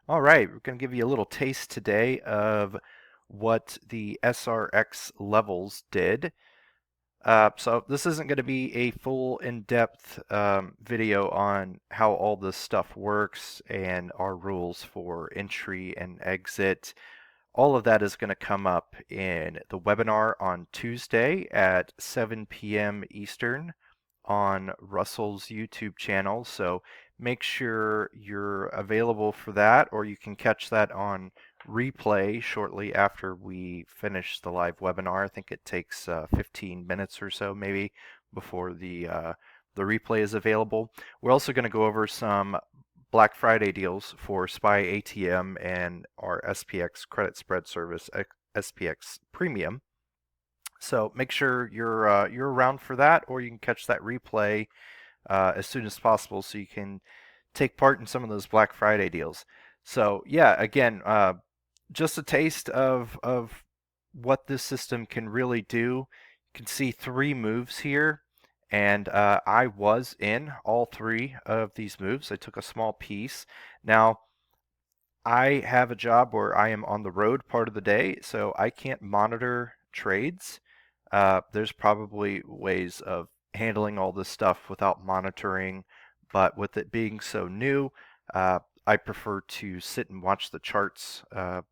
All right, we're going to give you a little taste today of what the SRX Levels did. So this isn't going to be a full in-depth video on how all this stuff works and our rules for entry and exit. All of that is going to come up in the webinar on Tuesday at 7 p.m. Eastern on Russell's YouTube channel. So make sure you're available for that, or you can catch that on replay shortly after we finish the live webinar. I think it takes 15 minutes or so maybe before the replay is available. We're also going to go over some Black Friday deals for SPY ATM and our SPX credit spread service, SPX Premium. So make sure you're around for that, or you can catch that replay as soon as possible, so you can take part in some of those Black Friday deals. So yeah, again, just a taste of what this system can really do. You can see 3 moves here, and I was in all 3 of these moves. I took a small piece. Now, I have a job where I am on the road part of the day, so I can't monitor trades. There's probably ways of handling all this stuff without monitoring, but with it being so new, I prefer to sit and watch the charts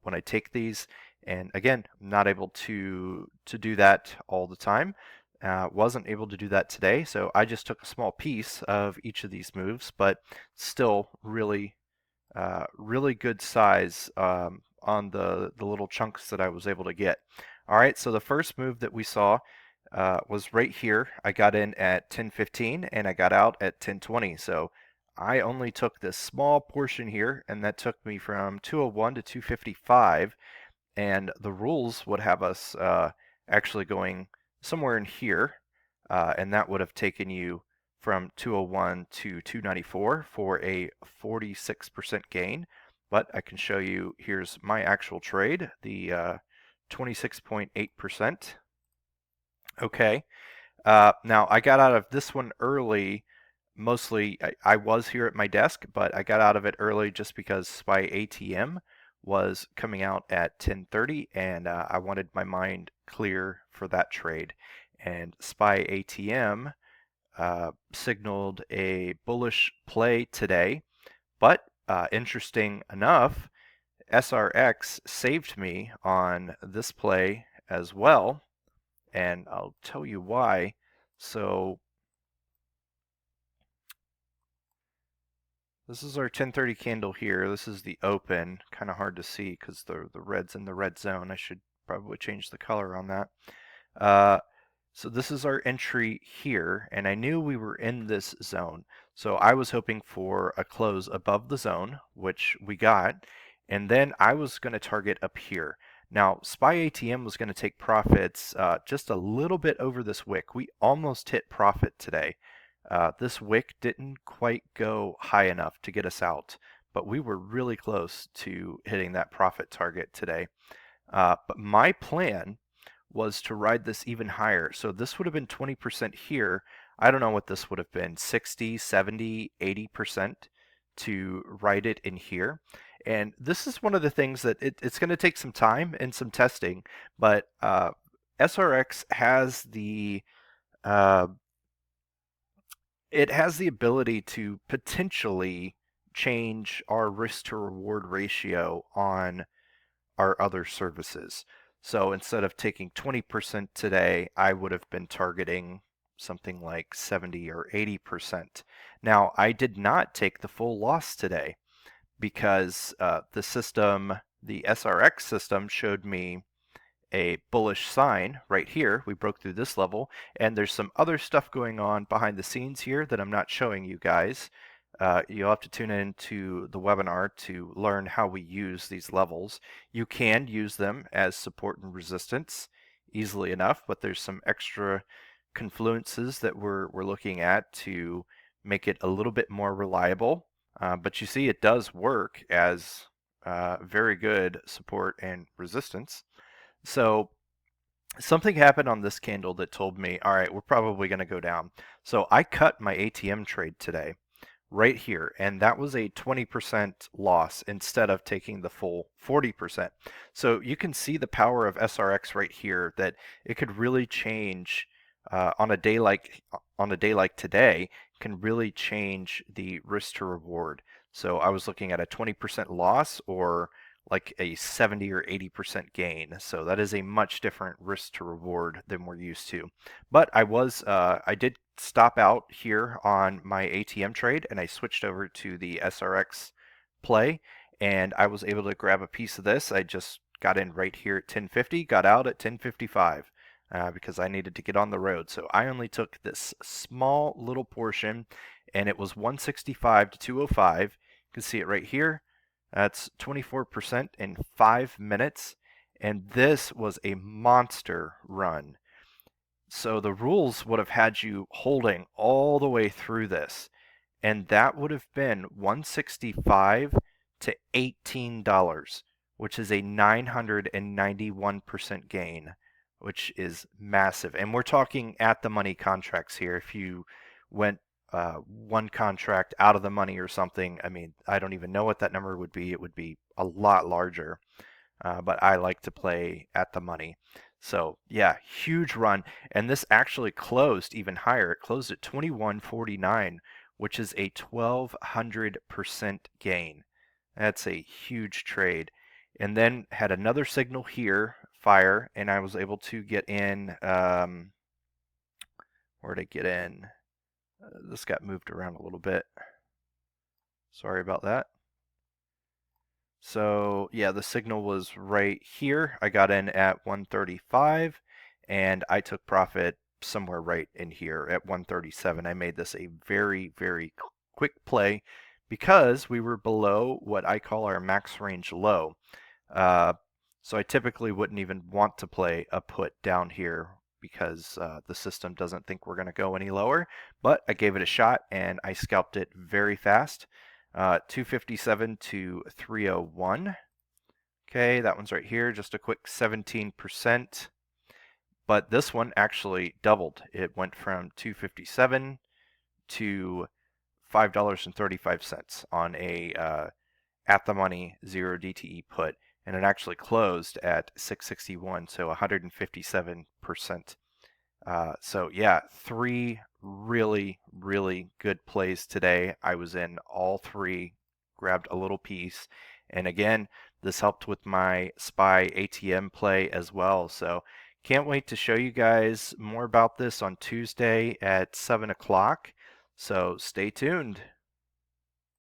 when I take these. And again, I'm not able to do that all the time. Wasn't able to do that today, so I just took a small piece of each of these moves, but still really good size on the little chunks that I was able to get. All right, so the first move that we saw was right here. I got in at 10:15 and I got out at 10:20. So I only took this small portion here, and that took me from 201 to 255. And the rules would have us actually going somewhere in here, and that would have taken you from 201 to 294 for a 46% gain. But I can show you, here's my actual trade, the 26.8%. Okay, now I got out of this one early. Mostly, I was here at my desk, but I got out of it early just because SPY ATM was coming out at 10:30, and I wanted my mind clear for that trade. And SPY ATM signaled a bullish play today, but interesting enough, SRX saved me on this play as well, and I'll tell you why. So this is our 10:30 candle here. This is the open. Kind of hard to see because the red's in the red zone. I should probably change the color on that. Uh, so this is our entry here, and I knew we were in this zone. So I was hoping for a close above the zone, which we got, and then I was going to target up here. Now, SPY ATM was going to take profits just a little bit over this wick. We almost hit profit today. This wick didn't quite go high enough to get us out, but we were really close to hitting that profit target today. But my plan was to ride this even higher. So this would have been 20% here. I don't know what this would have been, 60, 70, 80% to ride it in here. And this is one of the things that it's going to take some time and some testing, but SRX has uh, it has the ability to potentially change our risk to reward ratio on our other services. So instead of taking 20% today, I would have been targeting something like 70 or 80%. Now, I did not take the full loss today because the SRX system showed me a bullish sign right here. We broke through this level, and there's some other stuff going on behind the scenes here that I'm not showing you guys. You'll have to tune in to the webinar to learn how we use these levels. You can use them as support and resistance easily enough, but there's some extra confluences that we're looking at to make it a little bit more reliable. But you see it does work as very good support and resistance. So something happened on this candle that told me, all right, we're probably going to go down. So I cut my ATM trade today, right here, and that was a 20% loss instead of taking the full 40%. So you can see the power of SRX right here, that it could really change on a day like today, can really change the risk to reward. So I was looking at a 20% loss or like a 70 or 80% gain. So that is a much different risk to reward than we're used to. But I did stop out here on my ATM trade, and I switched over to the SRX play, and I was able to grab a piece of this. I just got in right here at 1050, got out at 1055. Because I needed to get on the road. So I only took this small little portion, and it was 165 to 205. You can see it right here. That's 24% in 5 minutes, and this was a monster run. So the rules would have had you holding all the way through this, and that would have been 165 to $18, which is a 991% gain, which is massive. And we're talking at the money contracts here. If you went one contract out of the money or something, I mean, I don't even know what that number would be. It would be a lot larger. But I like to play at the money. So yeah, huge run. And this actually closed even higher. It closed at 21.49, which is a 1200% gain. That's a huge trade. And then had another signal here, fire, and I was able to get in. Where did I get in? This got moved around a little bit. Sorry about that. So yeah, the signal was right here. I got in at 135, and I took profit somewhere right in here at 137. I made this a very, very quick play because we were below what I call our max range low. Uh, so I typically wouldn't even want to play a put down here because the system doesn't think we're going to go any lower. But I gave it a shot, and I scalped it very fast. 257 to 301. Okay, that one's right here, just a quick 17%. But this one actually doubled. It went from 257 to $5.35 on a at the money 0 DTE put, and it actually closed at 661, so 157%. So yeah, 3 really, really good plays today. I was in all 3, grabbed a little piece, and again, this helped with my SPY ATM play as well. So can't wait to show you guys more about this on Tuesday at 7 o'clock. So stay tuned.